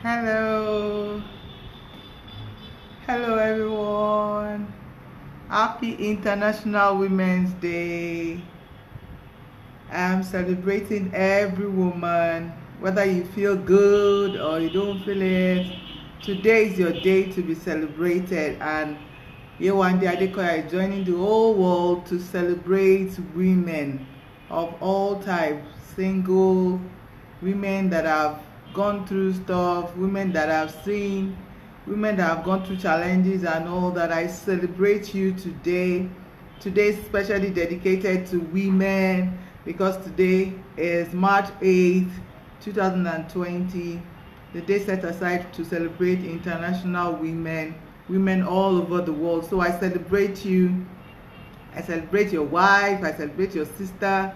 Hello, hello everyone. Happy International Women's Day. I'm celebrating every woman, whether you feel good or you don't feel it. Today is your day to be celebrated, and YEWANDE ADEKOYA is joining the whole world to celebrate women of all types, single, women that have gone through stuff, women that have seen, women that have gone through challenges and all that. I celebrate you today. Today is especially dedicated to women because today is March 8th, 2020, the day set aside to celebrate International Women all over the world. So I celebrate you. I celebrate your wife. I celebrate your sister.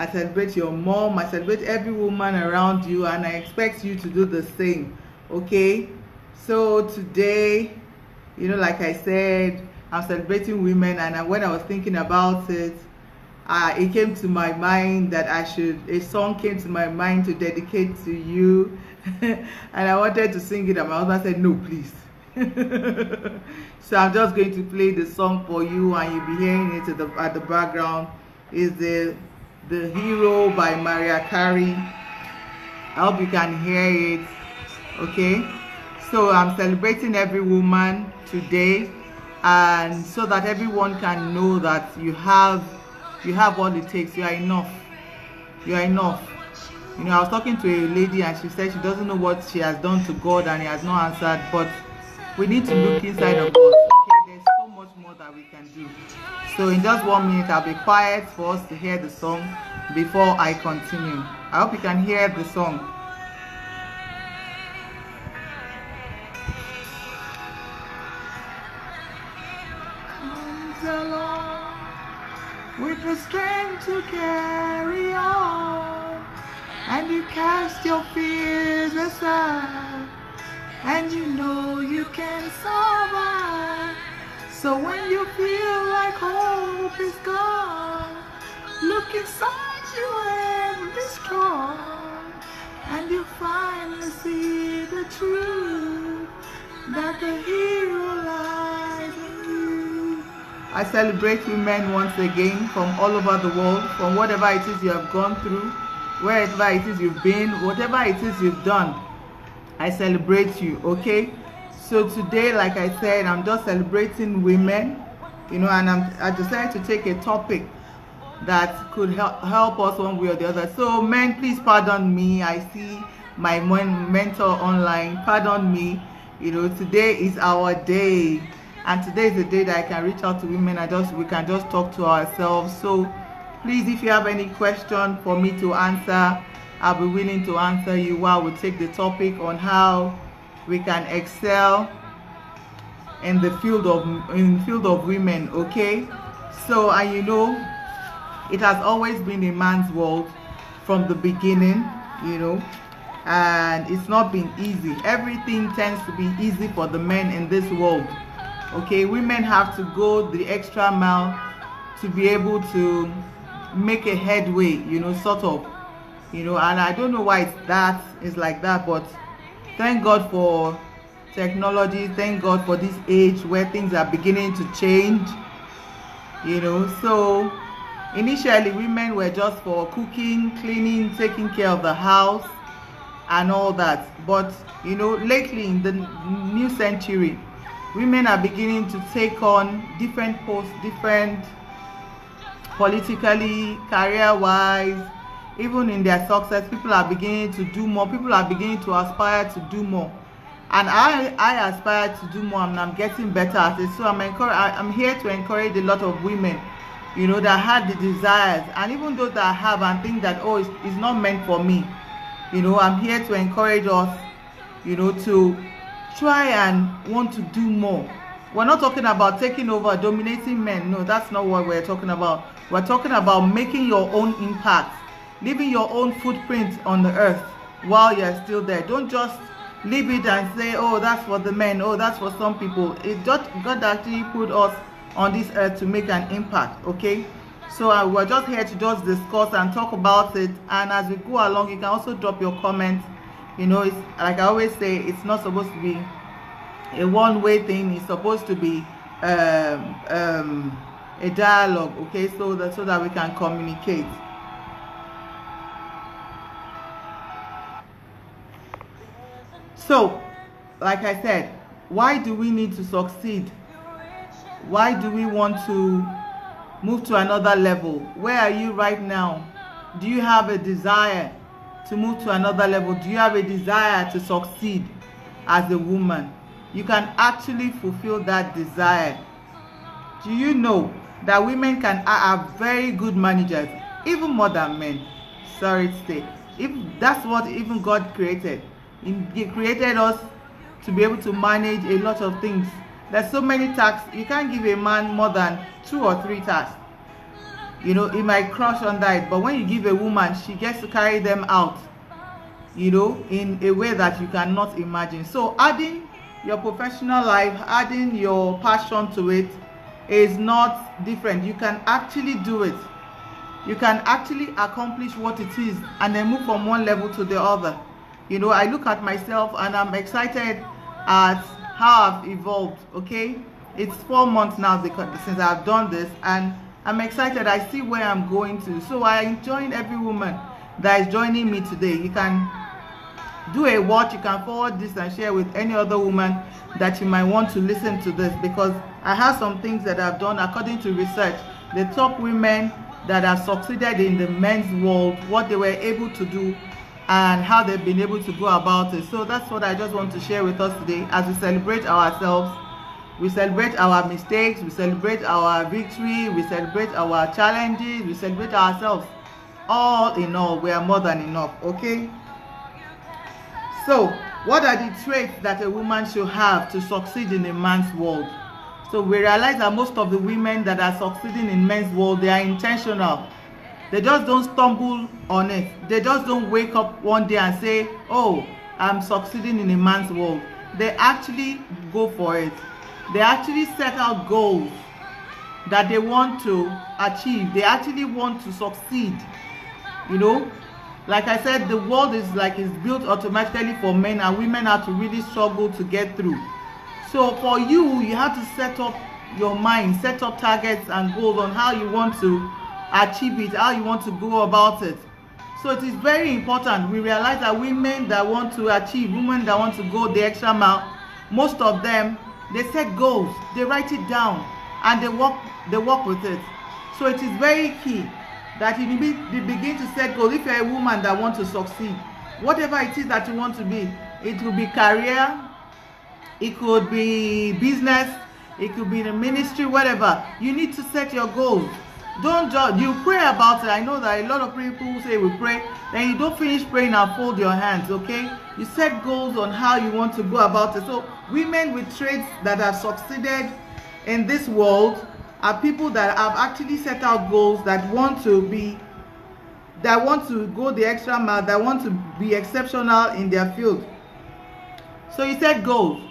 I celebrate your mom. I celebrate every woman around you, and I expect you to do the same. Okay? So today, like I said, I'm celebrating women, and when I was thinking about it, it came to my mind that a song came to my mind to dedicate to you. And I wanted to sing it, and my husband said, no, please. So I'm just going to play the song for you, and you'll be hearing it at the background. Is the Hero by Mariah Carey. I hope you can hear it. Okay, so I'm celebrating every woman today, and so that everyone can know that you have what it takes. You are enough. You are enough. I was talking to a lady, and she said she doesn't know what she has done to God and He has not answered, but we need to look inside of us. Okay, there's so much more that we can do. So in just 1 minute, I'll be quiet for us to hear the song before I continue. I hope you can hear the song. Comes along with the strength to carry on, and you cast your fears aside, and you know you can survive. So when you feel like hope is gone, look inside you and be strong, and you finally see the truth, that the hero lies in you. I celebrate women once again from all over the world, from whatever it is you have gone through, wherever it is you've been, whatever it is you've done. I celebrate you, okay? So today, like I said, I'm just celebrating women, and I decided to take a topic that could help us one way or the other. So men, please pardon me. I see my mentor online. Pardon me. Today is our day, and today is the day that I can reach out to women and we can just talk to ourselves. So please, if you have any question for me to answer, I'll be willing to answer you while we take the topic on how we can excel in the field of women. Okay, so it has always been a man's world from the beginning, and it's not been easy. Everything tends to be easy for the men in this world. Okay, women have to go the extra mile to be able to make a headway, sort of, and I don't know why it's like that, but thank God for technology. Thank God for this age where things are beginning to change. So initially women were just for cooking, cleaning, taking care of the house and all that. But lately in the new century, women are beginning to take on different posts, different politically, career-wise, even in their success. People are beginning to do more. People are beginning to aspire to do more, and I aspire to do more, and I'm getting better at it. So I'm here to encourage a lot of women, that had the desires, and even those that have and think that, oh, it's not meant for me. I'm here to encourage us, to try and want to do more. We're not talking about taking over, dominating men. No, that's not what we're talking about. We're talking about making your own impact, leaving your own footprint on the earth while you're still there. Don't just leave it and say, oh, that's for the men, oh, that's for some people. God actually put us on this earth to make an impact. Okay, so we're just here to just discuss and talk about it, and as we go along, you can also drop your comments You know, it's like I always say, it's not supposed to be a one-way thing. It's supposed to be a dialogue, okay, so that we can communicate. So, like I said, why do we need to succeed? Why do we want to move to another level? Where are you right now? Do you have a desire to move to another level? Do you have a desire to succeed as a woman? You can actually fulfill that desire. Do you know that women are very good managers, even more than men? Sorry to say, if that's what even God created. He created us to be able to manage a lot of things. There's so many tasks. You can't give a man more than 2 or 3 tasks. You know, it might crush on that, but when you give a woman, she gets to carry them out, you know, in a way that you cannot imagine. So adding your professional life, adding your passion to it is not different. You can actually do it. You can actually accomplish what it is and then move from one level to the other. You know, I look at myself and I'm excited at how I've evolved, okay? It's 4 months now since I've done this, and I'm excited. I see where I'm going to. So I join every woman that is joining me today. You can do a watch. You can forward this and share with any other woman that you might want to listen to this, because I have some things that I've done according to research. The top women that have succeeded in the men's world, what they were able to do and how they've been able to go about it. So that's what I just want to share with us today as we celebrate ourselves. We celebrate our mistakes, we celebrate our victory, we celebrate our challenges, we celebrate ourselves. All in all, we are more than enough, okay? So, what are the traits that a woman should have to succeed in a man's world? So we realize that most of the women that are succeeding in men's world, they are intentional. They just don't stumble on it. They just don't wake up one day and say, oh, I'm succeeding in a man's world. They actually go for it. They actually set out goals that they want to achieve. They actually want to succeed. You know, like I said, the world is built automatically for men, and women have to really struggle to get through. So for you, you have to set up your mind, set up targets and goals on how you want to achieve it, how you want to go about it. So it is very important. We realize that women that want to achieve, women that want to go the extra mile, most of them, they set goals, they write it down, and they work with it. So it is very key that you begin to set goals. If you're a woman that wants to succeed, whatever it is that you want to be, it could be career, it could be business, it could be the ministry, whatever. You need to set your goals. Don't just, you pray about it. I know that a lot of people say we pray, then you don't finish praying and fold your hands, okay? You set goals on how you want to go about it. So women with traits that have succeeded in this world are people that have actually set out goals, that want to go the extra mile, that want to be exceptional in their field. So you set goals.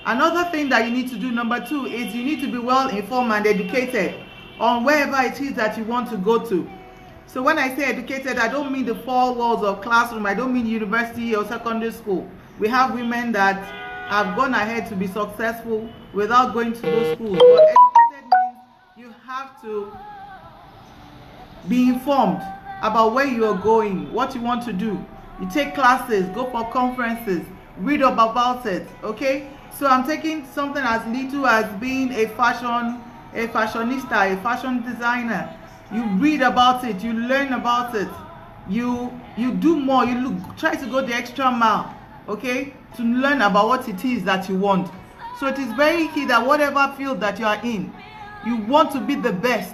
Another thing that you need to do, number 2, is you need to be well informed and educated on wherever it is that you want to go to. So when I say educated, I don't mean the 4 walls of classroom. I don't mean university or secondary school. We have women that have gone ahead to be successful without going to those schools. But educated means you have to be informed about where you are going, what you want to do. You take classes, go for conferences, read up about it, okay? So I'm taking something as little as being a fashionista, a fashion designer. You read about it, you learn about it, you do more, try to go the extra mile, okay, to learn about what it is that you want. So it is very key that whatever field that you are in, you want to be the best.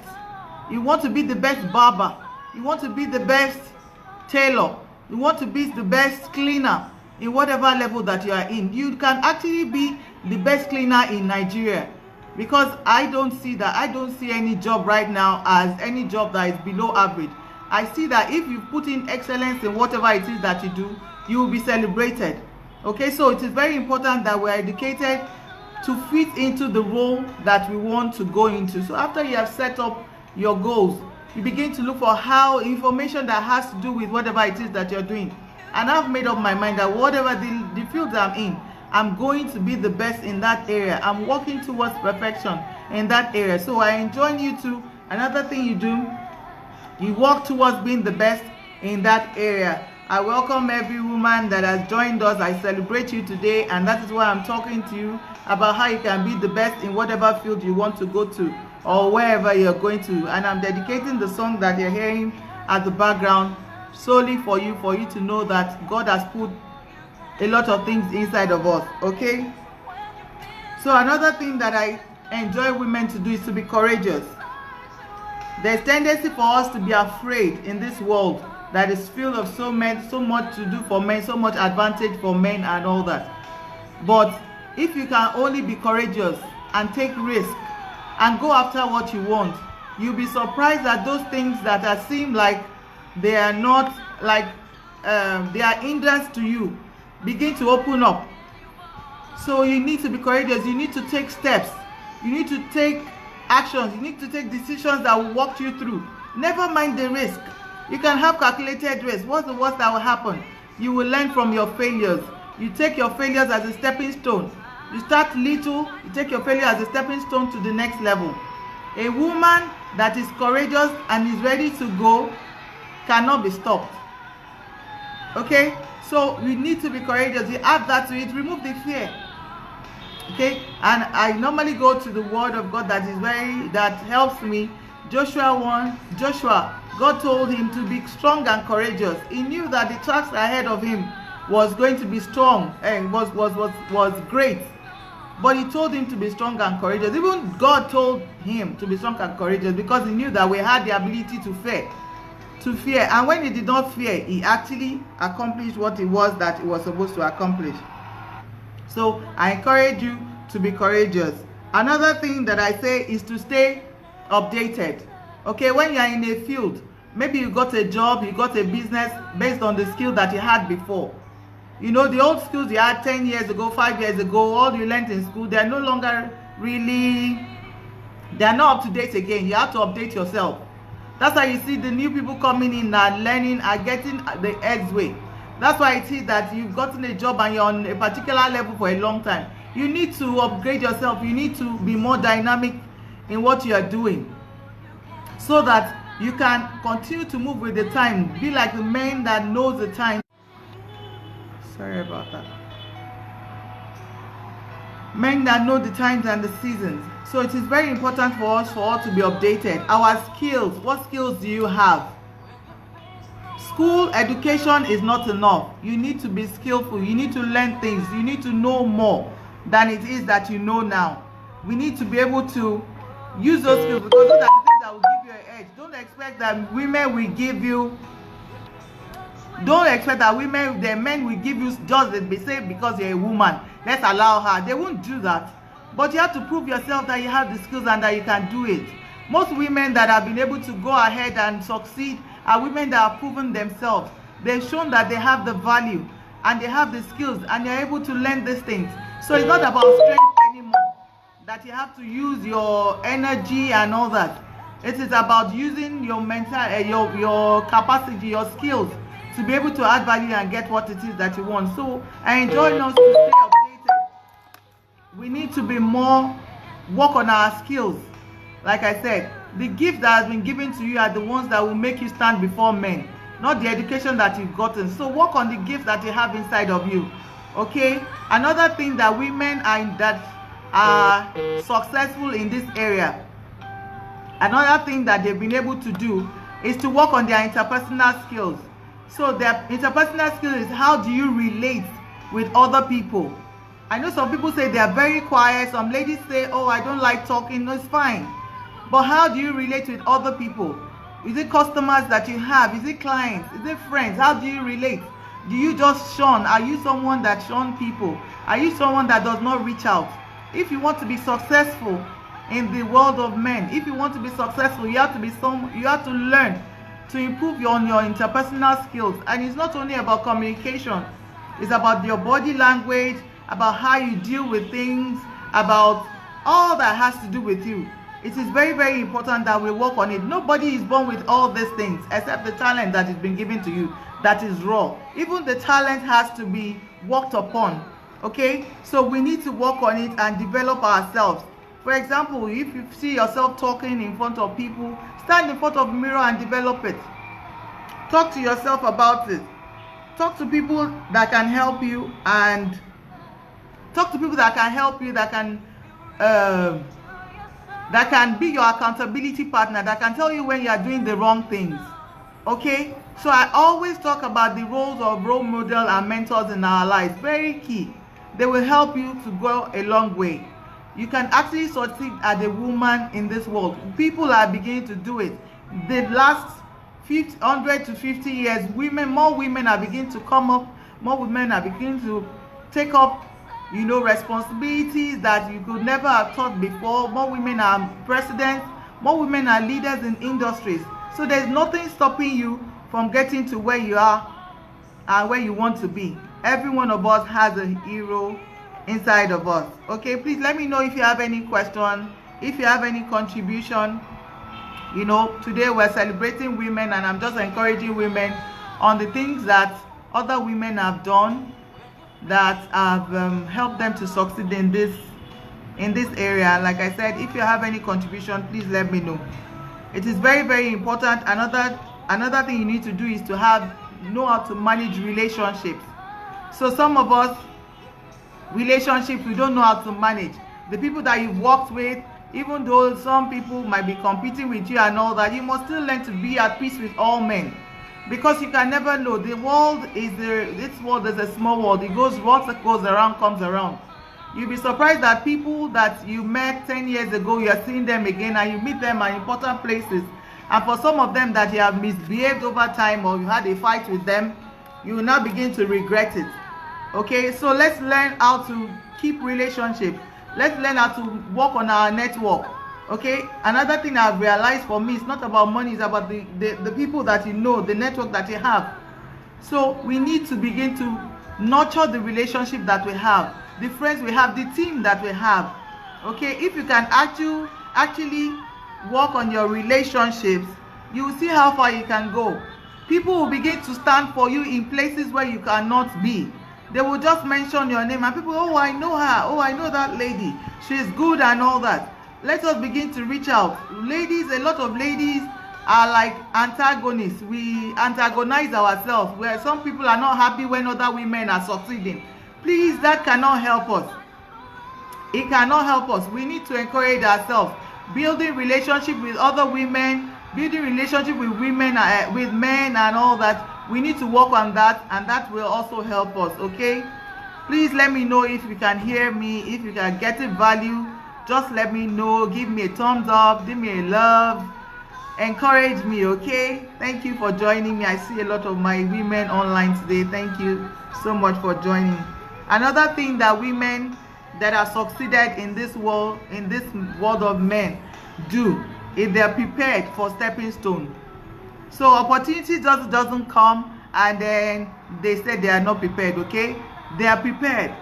You want to be the best barber, you want to be the best tailor, you want to be the best cleaner. In whatever level that you are in, you can actually be the best cleaner in Nigeria, because I don't see any job right now as any job that is below average. I see that if you put in excellence in whatever it is that you do, you will be celebrated. Okay, so it is very important that we are educated to fit into the role that we want to go into. So after you have set up your goals, you begin to look for how information that has to do with whatever it is that you're doing. and I've made up my mind that whatever the field I'm in, I'm going to be the best in that area. I'm working towards perfection in that area. So I enjoin you to, another thing you do, you work towards being the best in that area. I welcome every woman that has joined us. I celebrate you today, and that is why I'm talking to you about how you can be the best in whatever field you want to go to or wherever you're going to. And I'm dedicating the song that you're hearing at the background solely for you to know that God has put a lot of things inside of us. Okay, so another thing that I enjoy women to do is to be courageous. There's tendency for us to be afraid in this world that is filled of so much to do for men, so much advantage for men and all that. But if you can only be courageous and take risk and go after what you want, you'll be surprised that those things that seem like they are not, like they are hindrance to you, begin to open up. So you need to be courageous. You need to take steps. You need to take actions. You need to take decisions that will walk you through. Never mind the risk. You can have calculated risk. What's the worst that will happen? You will learn from your failures. You take your failures as a stepping stone. You start little, you take your failure as a stepping stone to the next level. A woman that is courageous and is ready to go cannot be stopped. Okay? So we need to be courageous. You add that to it, remove the fear. Okay? And I normally go to the word of God that helps me. Joshua 1, Joshua, God told him to be strong and courageous. He knew that the task ahead of him was going to be strong and was great. But he told him to be strong and courageous. Even God told him to be strong and courageous because he knew that we had the ability to fear. And when he did not fear, he actually accomplished what it was that he was supposed to accomplish. So I encourage you to be courageous. Another thing that I say is to stay updated. Okay, when you are in a field, maybe you got a job, you got a business based on the skill that you had before. You know, the old skills you had 10 years ago, 5 years ago, all you learned in school, they're no longer really, they're not up to date again. You have to update yourself. That's why you see the new people coming in and learning and getting the edge way. That's why I see that you've gotten a job and you're on a particular level for a long time. You need to upgrade yourself. You need to be more dynamic in what you are doing so that you can continue to move with the time. Be like the man that knows the time. Sorry about that. Men that know the times and the seasons. So it is very important for us to be updated. Our skills, what skills do you have? School education is not enough. You need to be skillful. You need to learn things. You need to know more than it is that you know now. We need to be able to use those skills because those are the things that will give you an edge. Don't expect that women will give you, the men will give you just the same because you're a woman. Let's allow her. They won't do that. But you have to prove yourself that you have the skills and that you can do it. Most women that have been able to go ahead and succeed are women that have proven themselves. They've shown that they have the value and they have the skills and they're able to learn these things. So it's not about strength anymore, that you have to use your energy and all that. It is about using your mental, your capacity, your skills to be able to add value and get what it is that you want. So I enjoy us to stay updated. We need to be work on our skills. Like I said, the gift that has been given to you are the ones that will make you stand before men, not the education that you've gotten. So work on the gift that you have inside of you. Okay? Another thing that women are successful in this area, another thing that they've been able to do is to work on their interpersonal skills. So their interpersonal skill is how do you relate with other people. I know some people say they are very quiet. Some ladies say, oh, I don't like talking. No, it's fine. But how do you relate with other people? Is it customers that you have? Is it clients? Is it friends? How do you relate? Do you just shun? Are you someone that shun people? Are you someone that does not reach out? If you want to be successful in the world of men, if you want to be successful, you have to learn to improve your interpersonal skills. And it's not only about communication. It's about your body language, about how you deal with things, about all that has to do with you. It is very, very important that we work on it. Nobody is born with all these things except the talent that has been given to you. that is raw. Even the talent has to be worked upon. Okay, so we need to work on it and develop ourselves. For example, if you see yourself talking in front of people, stand in front of a mirror and develop it. Talk to yourself about it. Talk to people that can help you, and talk to people that can help you, that can be your accountability partner, that can tell you when you are doing the wrong things. Okay, so I always talk about the roles of role model and mentors in our lives. Very key. They will help you to go a long way. You can actually succeed as a woman in this world. People are beginning to do it. The last 100 to 50 years, more women are beginning to come up. More women are beginning to take up, responsibilities that you could never have thought before. More women are presidents. More women are leaders in industries. So there's nothing stopping you from getting to where you are and where you want to be. Every one of us has a hero inside of us. Okay, please let me know if you have any question, if you have any contribution. Today we're celebrating women, and I'm just encouraging women on the things that other women have done that have helped them to succeed in this area. Like I said, if you have any contribution, please let me know. It is very, very important. Another thing you need to do is to know how to manage relationships. So some of us, relationships, we don't know how to manage. The people that you've worked with, even though some people might be competing with you and all that, you must still learn to be at peace with all men, because you can never know. This world is a small world. What goes around comes around. You'll be surprised that people that you met 10 years ago, you are seeing them again, and you meet them at important places. And for some of them that you have misbehaved over time, or you had a fight with them, you will now begin to regret it. Okay, so let's learn how to keep relationships. Let's learn how to work on our network. Okay, another thing I've realized, for me, it's not about money, it's about the people that you know, the network that you have. So we need to begin to nurture the relationship that we have, the friends we have, the team that we have. Okay, if you can actually work on your relationships, you will see how far you can go. People will begin to stand for you in places where you cannot be. They will just mention your name, and people, oh, I know her, oh, I know that lady, she's good and all that. Let us begin to reach out. Ladies, a lot of ladies are like antagonists. We antagonize ourselves, where some people are not happy when other women are succeeding. Please, that cannot help us. It cannot help us. We need to encourage ourselves. Building relationship with other women, building relationship with women, with men and all that. We need to work on that, and that will also help us. Okay, please let me know if you can hear me, if you can get a value. Just let me know. Give me a thumbs up, give me a love, encourage me. Okay, thank you for joining me. I see a lot of my women online today. Thank you so much for joining. Another thing that women that are succeeded in this world of men do is they are prepared for stepping stone. So opportunity just doesn't come and then they say they are not prepared. Okay, they are prepared.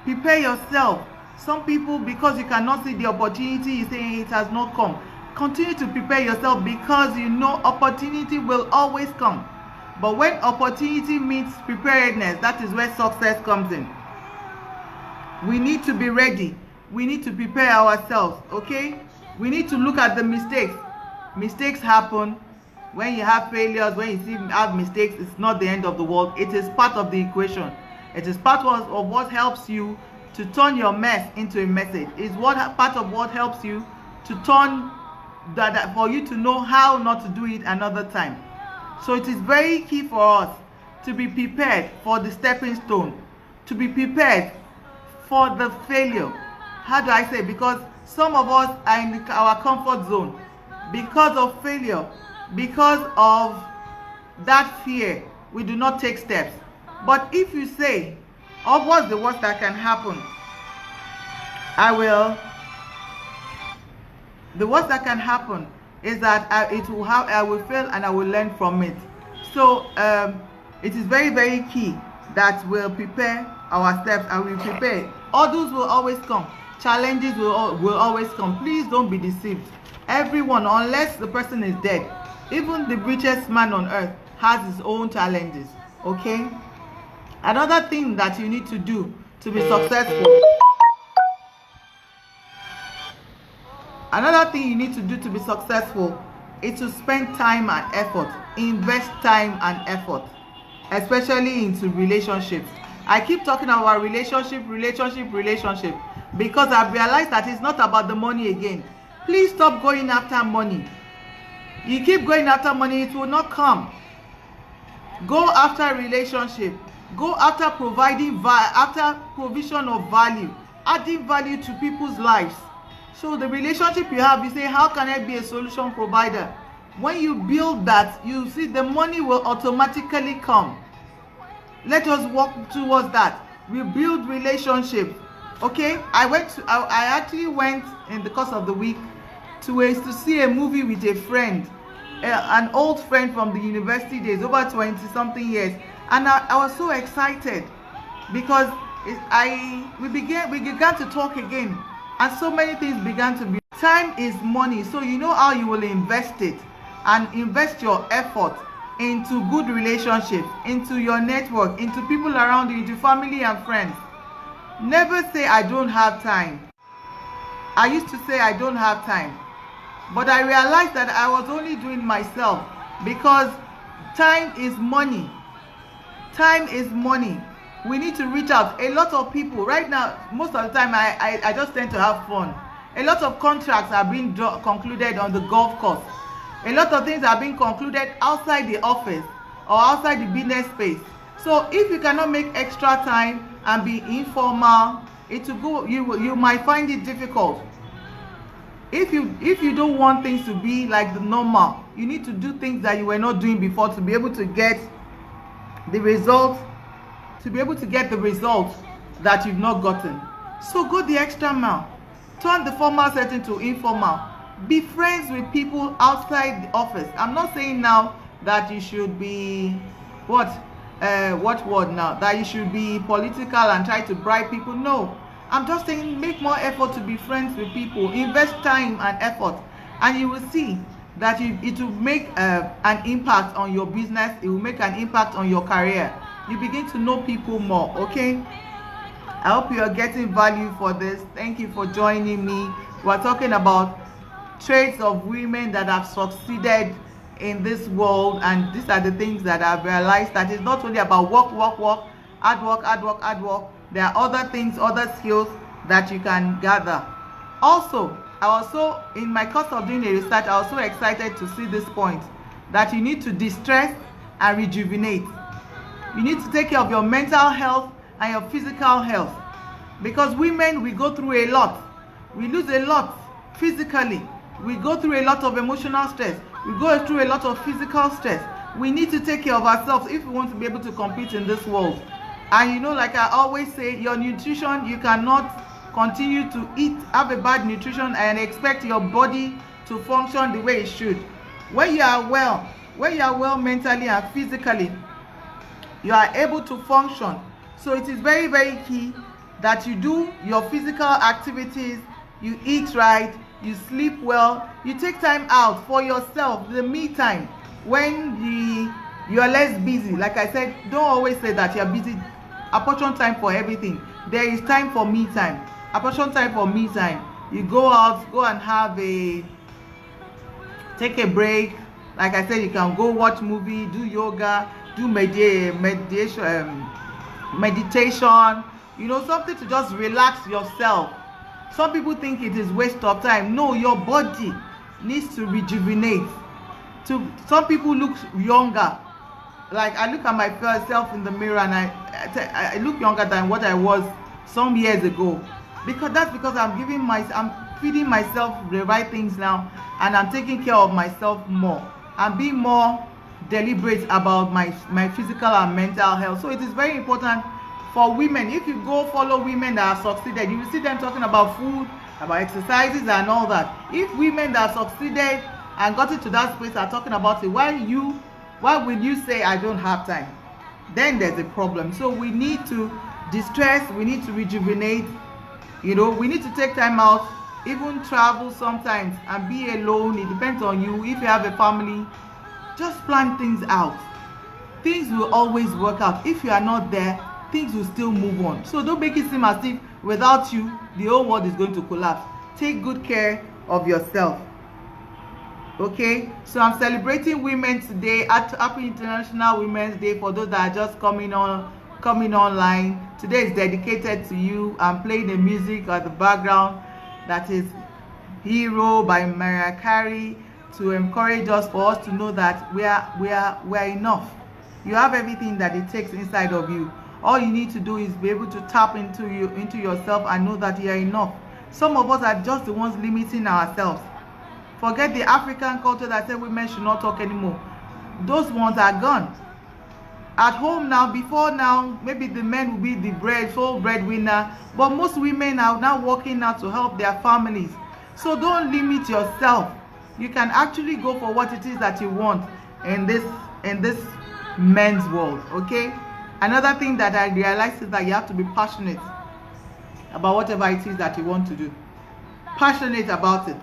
Prepare yourself. Some people, because you cannot see the opportunity, you say it has not come. Continue to prepare yourself, because you know opportunity will always come. But when opportunity meets preparedness, that is where success comes in. We need to be ready. We need to prepare ourselves. Okay, we need to look at the mistakes. Mistakes happen. When you have failures, when you have mistakes, it's not the end of the world. It is part of the equation. It is part of what helps you to turn your mess into a message. It's part of what helps you to turn that, for you to know how not to do it another time. So it is very key for us to be prepared for the stepping stone, to be prepared for the failure. How do I say? Because some of us are in our comfort zone because of failure. Because of that fear, we do not take steps. But if you say, oh, what's the worst that can happen? The worst that can happen is that I will fail and I will learn from it. So it is very, very key that we'll prepare our steps, and we prepare. Others will always come. Challenges will always come. Please don't be deceived. Everyone, unless the person is dead, even the richest man on earth has its own challenges. Okay, another thing that you need to do to be successful, is to spend time and effort, invest time and effort, especially into relationships. I keep talking about relationship, because I've realized that it's not about the money again. Please stop going after money. You keep going after money, it will not come. Go after relationship. Go after after provision of value, adding value to people's lives. So the relationship you have, you say, how can I be a solution provider? When you build that, you see the money will automatically come. Let us work towards that. We build relationships. Okay, I actually went in the course of the week to see a movie with a friend, an old friend from the university days, over 20 something years, and I was so excited because we began to talk again, and so many things began to be. Time is money, so you know how you will invest it, and invest your effort into good relationships, into your network, into people around you, into family and friends. Never say I don't have time. I used to say I don't have time, but I realized that I was only doing myself, because time is money. Time is money. We need to reach out. A lot of people right now, most of the time I just tend to have fun. A lot of contracts are being concluded on the golf course. A lot of things are being concluded outside the office or outside the business space. So if you cannot make extra time and be informal, you might find it difficult. If you don't want things to be like the normal, you need to do things that you were not doing before to be able to get the results, that you've not gotten. So go the extra mile. Turn the formal setting to informal. Be friends with people outside the office. I'm not saying now that you should be that you should be political and try to bribe people. No, I'm just saying make more effort to be friends with people. Invest time and effort, and you will see that it will make an impact on your business. It will make an impact on your career. You begin to know people more. Okay, I hope you are getting value for this. Thank you for joining me. We're talking about traits of women that have succeeded in this world, and these are the things that I've realized, that it's not only about work, hard work. There are other things, other skills that you can gather. Also, in my course of doing a research, I was so excited to see this point, that you need to distress and rejuvenate. You need to take care of your mental health and your physical health, because women, we go through a lot. We lose a lot physically. We go through a lot of emotional stress. We go through a lot of physical stress. We need to take care of ourselves if we want to be able to compete in this world. And you know, like I always say, your nutrition, you cannot continue to have a bad nutrition and expect your body to function the way it should. When you are well mentally and physically, you are able to function. So it is very, very key that you do your physical activities, you eat right, you sleep well, you take time out for yourself, the me time, when you are less busy. Like I said, don't always say that you're busy. Apportion time for everything. There is time for me time. Apportion time for me time. You go out, go and take a break. Like I said, you can go watch movie, do yoga, do meditation, you know, something to just relax yourself. Some people think it is waste of time. No, your body needs to rejuvenate. Some people look younger. Like I look at myself in the mirror and I look younger than what I was some years ago. Because I'm feeding myself the right things now, and I'm taking care of myself more. I'm being more deliberate about my physical and mental health. So it is very important for women. If you go follow women that have succeeded, you will see them talking about food, about exercises and all that. If women that have succeeded and got into that space are talking about it, why will you say I don't have time? Then there's a problem. So we need to distress, we need to rejuvenate, you know, we need to take time out, even travel sometimes and be alone. It depends on you. If you have a family, just plan things out. things will always work out. If you are not there, things will still move on. So don't make it seem as if without you, the whole world is going to collapse. Take good care of yourself. Okay, so I'm celebrating women today. Happy International Women's Day for those that are just coming online. Today is dedicated to you. I'm playing the music at the background that is Hero by Mariah Carey to encourage us, for us to know that we are enough. You have everything that it takes inside of you. All you need to do is be able to tap into yourself and know that you are enough. Some of us are just the ones limiting ourselves. Forget the African culture that said women should not talk anymore. Those ones are gone. At home now, before now, maybe the men will be the sole breadwinner, but most women are now working out to help their families. So don't limit yourself. You can actually go for what it is that you want in this men's world. Okay. Another thing that I realized is that you have to be passionate about whatever it is that you want to do. Passionate about it.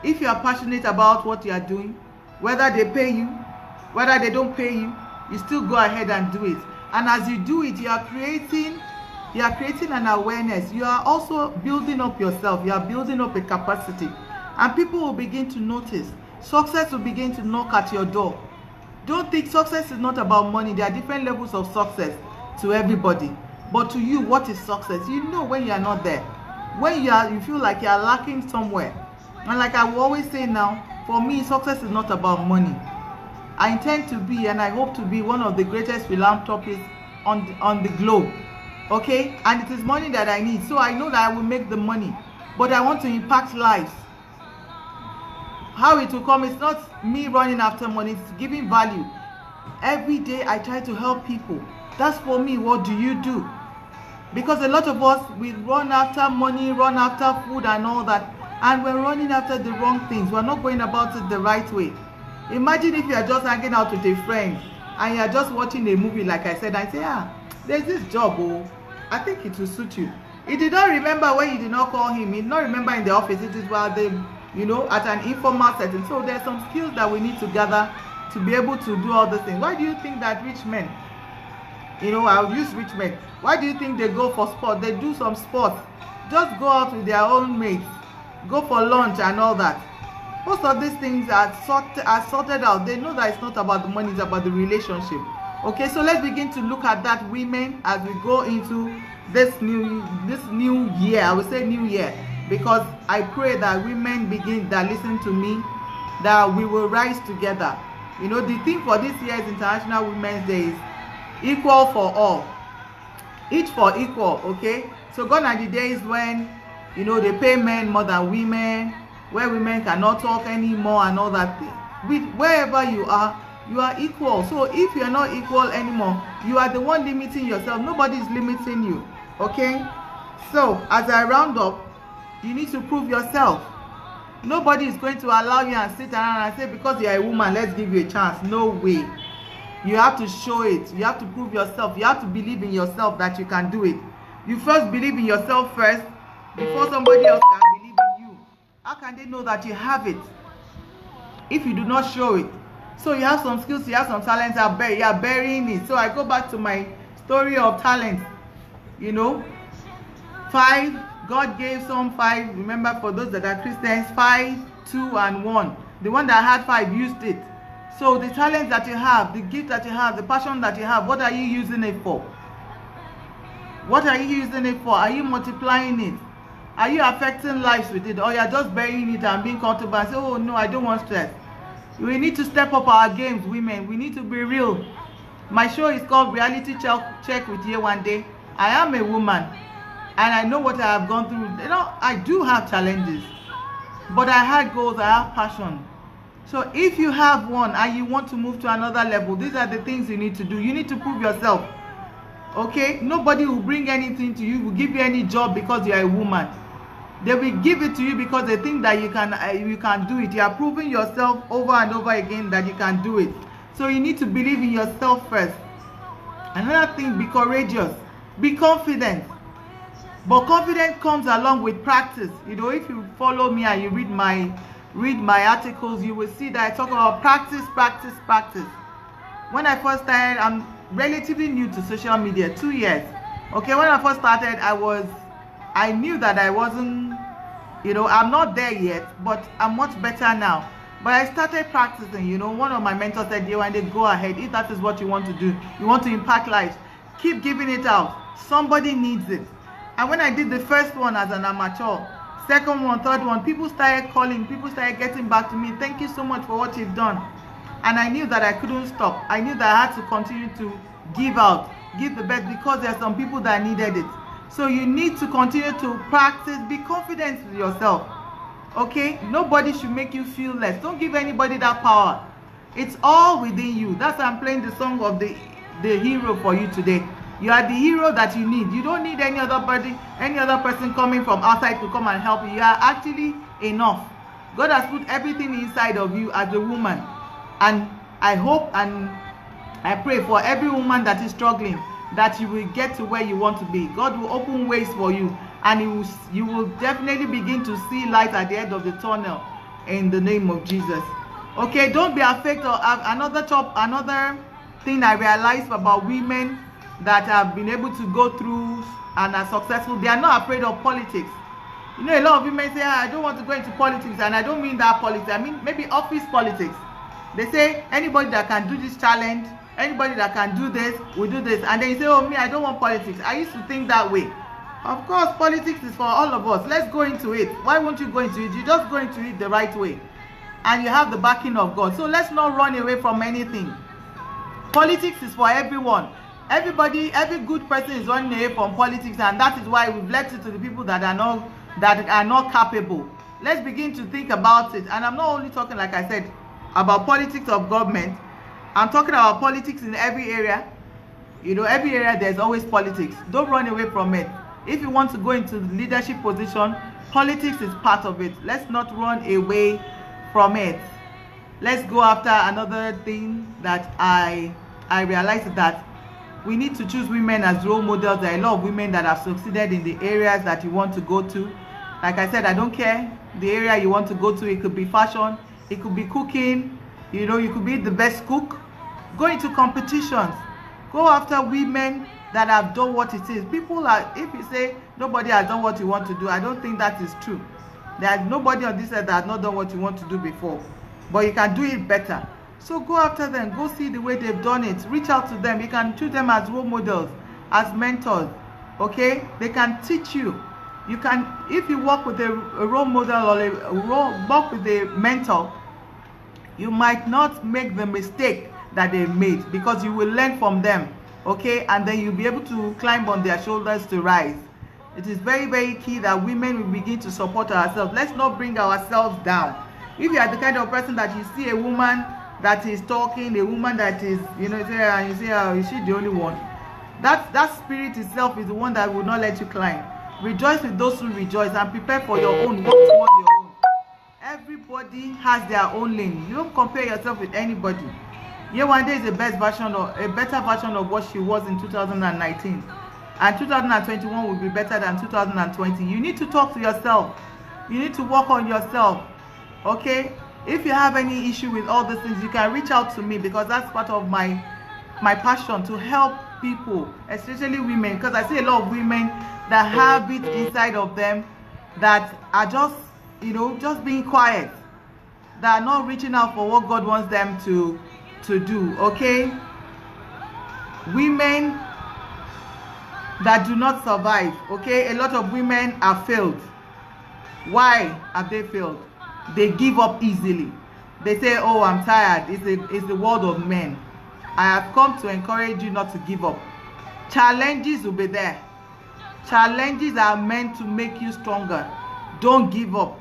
If you are passionate about what you are doing, whether they pay you, whether they don't pay you, you still go ahead and do it. And as you do it, you are creating an awareness. You are also building up yourself. You are building up a capacity. And people will begin to notice. Success will begin to knock at your door. Don't think success is not about money. There are different levels of success to everybody. But to you, what is success? You know when you are not there. When you feel like you are lacking somewhere. And like I will always say now, for me, success is not about money. I intend to be, and I hope to be, one of the greatest philanthropists on the globe. Okay? And it is money that I need. So I know that I will make the money. But I want to impact lives. How it will come, it's not me running after money, it's giving value. Every day I try to help people. That's for me. What do you do? Because a lot of us, we run after money, run after food and all that. And we're running after the wrong things. We're not going about it the right way. Imagine if you are just hanging out with a friend and you are just watching a movie, like I said, and say, there's this job, I think it will suit you. He did not remember when you did not call him. He did not remember in the office. It is while they, at an informal setting. So there's some skills that we need to gather to be able to do all these things. Why do you think that rich men, I'll use rich men. Why do you think they go for sport? They do some sports. Just go out with their own mates. Go for lunch and all that. Most of these things are sorted out. They know that it's not about the money, it's about the relationship. Okay, so let's begin to look at that, women, as we go into this new year. I would say new year, because I pray that women that listen to me, that we will rise together. The theme for this year's International Women's Day is equal for all. Each for equal, okay? So gone are the days when they pay men more than women, where women cannot talk anymore and all that thing. Wherever you are equal. So if you are not equal anymore, you are the one limiting yourself. Nobody is limiting you. Okay? So as I round up, you need to prove yourself. Nobody is going to allow you and sit around and say, because you are a woman, let's give you a chance. No way. You have to show it. You have to prove yourself. You have to believe in yourself that you can do it. You first believe in yourself first before somebody else can believe in you. How can they know that you have it if you do not show it? So you have some skills, you have some talents, you are burying it. So I go back to my story of talent. 5, God gave some 5. Remember, for those that are Christians, 5, 2 and 1. The one that had 5 used it. So the talent that you have, the gift that you have, the passion that you have, what are you using it for? What are you using it for? Are you multiplying it? Are you affecting lives with it? Or you are just burying it and being comfortable and say, oh no, I don't want stress. We need to step up our games, women. We need to be real. My show is called Reality Check with YEWANDE. I am a woman and I know what I have gone through. I do have challenges, but I had goals, I have passion. So if you have one and you want to move to another level, these are the things you need to do. You need to prove yourself. Okay? Nobody will bring anything to you, will give you any job because you are a woman. They will give it to you because they think that you can do it. You are proving yourself over and over again that you can do it. So you need to believe in yourself first. Another thing, be courageous. Be confident. But confidence comes along with practice. If you follow me and you read my articles, you will see that I talk about practice, practice, practice. when I first started, I'm relatively new to social media, 2 years. Okay, when I first started, I knew that I wasn't, I'm not there yet, but I'm much better now. But I started practicing. One of my mentors said, "YEWANDE, go ahead. If that is what you want to do, you want to impact lives, keep giving it out. Somebody needs it." And when I did the first one as an amateur, second one, third one, people started calling, people started getting back to me. "Thank you so much for what you've done." And I knew that I couldn't stop. I knew that I had to continue to give out, give the best, because there are some people that needed it. So you need to continue to practice. Be confident with yourself. Okay? Nobody should make you feel less. Don't give anybody that power. It's all within you. That's why I'm playing the song of the hero for you today. You are the hero that you need. You don't need any other person coming from outside to come and help you. You are actually enough. God has put everything inside of you as a woman. And I hope and I pray for every woman that is struggling, that you will get to where you want to be. God will open ways for you, and you will definitely begin to see light at the end of the tunnel in the name of Jesus. Okay, don't be afraid of another thing I realized about women that have been able to go through and are successful. They are not afraid of politics. A lot of women say, "I don't want to go into politics," and I don't mean that politics. I mean maybe office politics. They say anybody that can do this challenge, anybody that can do this will do this, and then you say, "Oh, me, I don't want politics." I used to think that way. Of course, politics is for all of us. Let's go into it. Why won't you go into it? You just go into it the right way, and you have the backing of God. So let's not run away from anything. Politics is for everyone. Everybody, every good person is running away from politics, and that is why we've left it to the people that are not capable. Let's begin to think about it. And I'm not only talking, like I said, about politics of government. I'm talking about politics in every area. Every area there's always politics. Don't run away from it. If you want to go into the leadership position, politics is part of it. Let's not run away from it. Let's go after another thing that I realized, that we need to choose women as role models. There are a lot of women that have succeeded in the areas that you want to go to. Like I said, I don't care the area you want to go to. It could be fashion, it could be cooking, you could be the best cook. Go into competitions. Go after women that have done what it is. If you say nobody has done what you want to do, I don't think that is true. There's nobody on this earth that has not done what you want to do before, but you can do it better. So go after them. Go see the way they've done it. Reach out to them. You can choose them as role models, as mentors. Okay? They can teach you. You can, if you work with a role model or work with a mentor, you might not make the mistake that they made, because you will learn from them. Okay? And then you'll be able to climb on their shoulders to rise. It is very, very key that women will begin to support ourselves. Let's not bring ourselves down. If you are the kind of person that you see a woman that is talking, a woman that is, you say, "Oh, is she the only one?" That spirit itself is the one that will not let you climb. Rejoice with those who rejoice, and prepare for your own. Work towards your own. Everybody has their own lane. You don't compare yourself with anybody. YEWANDE is a better version of what she was in 2019. And 2021 will be better than 2020. You need to talk to yourself. You need to work on yourself. Okay? If you have any issue with all these things, you can reach out to me, because that's part of my passion, to help people, especially women, because I see a lot of women that have it inside of them that are just being quiet, that are not reaching out for what God wants them to do. Okay? Women that do not survive. Okay? A lot of women have failed. Why have they failed? They give up easily. They say, "Oh, I'm tired." It's the world of men. I have come to encourage you not to give up. Challenges will be there. Challenges are meant to make you stronger. Don't give up.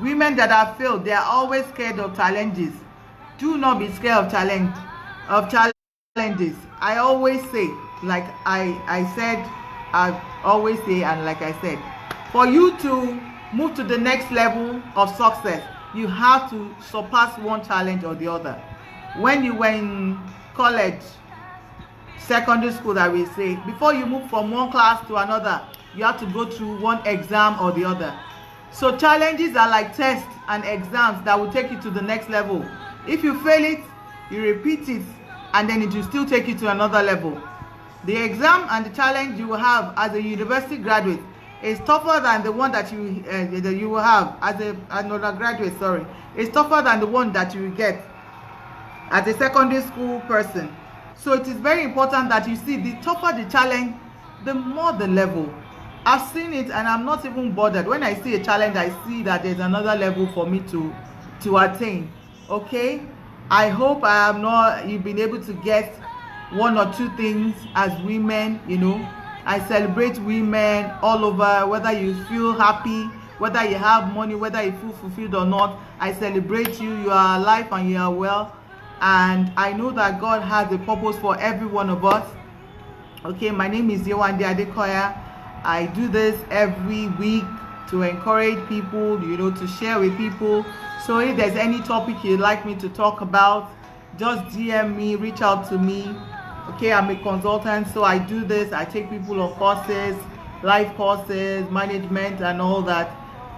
Women that have failed, they are always scared of challenges. Do not be scared of challenges. I always say, like I said, and like I said, for you to move to the next level of success, you have to surpass one challenge or the other. When you were in college, secondary school, that we say, before you move from one class to another, you have to go through one exam or the other. So challenges are like tests and exams that will take you to the next level. If you fail it, you repeat it and then it will still take you to another level. The exam and the challenge you will have as a university graduate is tougher than the one that you will have as an undergraduate. Sorry, it's tougher than the one that you will get as a secondary school person. So it is very important that you see, the tougher the challenge, the more the level. I've seen it, and I'm not even bothered. When I see a challenge, I see that there's another level for me to attain. Okay, I hope you've been able to get one or two things as women. You know, I celebrate women all over, whether you feel happy, whether you have money, whether you feel fulfilled or not. I celebrate you. You are alive and you are well, and I know that God has a purpose for every one of us. Okay, my name is YEWANDE ADEKOYA. I do this every week to encourage people, you know, to share with people. So if there's any topic you'd like me to talk about, just DM me, reach out to me. Okay, I'm a consultant, so I do this. I take people on courses, life courses, management and all that.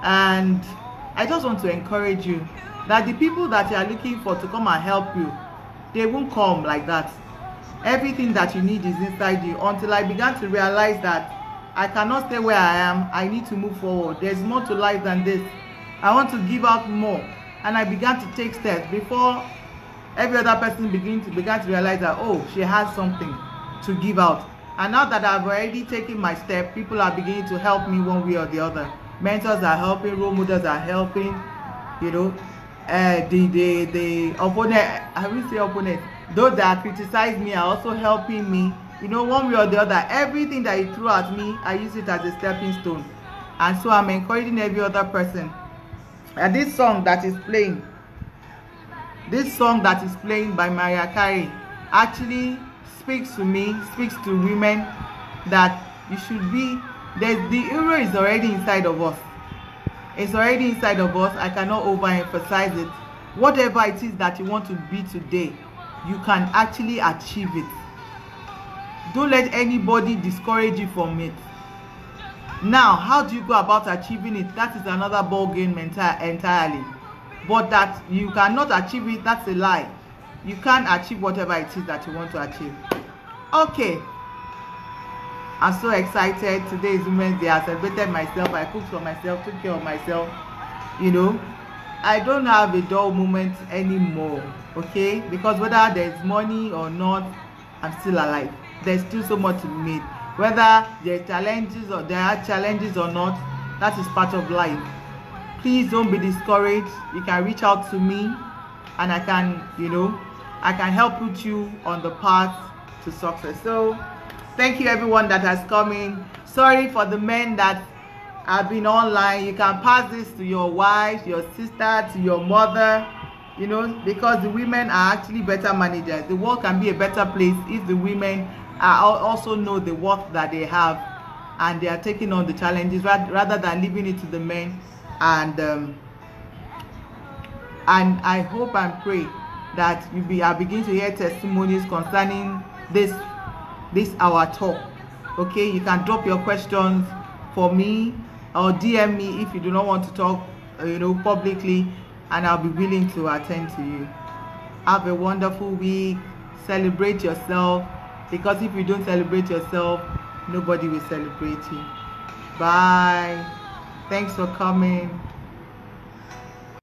And I just want to encourage you that the people that you are looking for to come and help you, they won't come like that. Everything that you need is inside you. Until I began to realize that I cannot stay where I am, I need to move forward. There's more to life than this. I want to give out more. And I began to take steps before every other person began to realize that, oh, she has something to give out. And now that I've already taken my step, people are beginning to help me one way or the other. Mentors are helping, role models are helping, you know. The opponent, I will say opponent, those that criticize me are also helping me. You know, one way or the other, everything that you threw at me, I use it as a stepping stone. And so I'm encouraging every other person. And this song that is playing by Mariah Carey actually speaks to me, speaks to women, that you should be, the hero is already inside of us. It's already inside of us. I cannot overemphasize it. Whatever it is that you want to be today, you can actually achieve it. Don't let anybody discourage you from it. Now, how do you go about achieving it? That is another ball game entirely. But that you cannot achieve it, that's a lie. You can achieve whatever it is that you want to achieve. Okay. I'm so excited. Today is Women's Day. I celebrated myself. I cooked for myself, took care of myself. You know, I don't have a dull moment anymore. Okay? Because whether there's money or not, I'm still alive. There's still so much to be made. Whether there are challenges or not, that is part of life. Please don't be discouraged. You can reach out to me, and I can help put you on the path to success. So thank you everyone that has come in. Sorry for the men that have been online. You can pass this to your wife, your sister, to your mother, you know, because the women are actually better managers. The world can be a better place if the women also know the work that they have, and they are taking on the challenges rather than leaving it to the men. And I hope and pray that you are beginning to hear testimonies concerning this our talk. Okay, you can drop your questions for me or DM me if you do not want to talk publicly, and I'll be willing to attend to you. Have a wonderful week. Celebrate yourself, because if you don't celebrate yourself, nobody will celebrate you. Bye. Thanks for coming.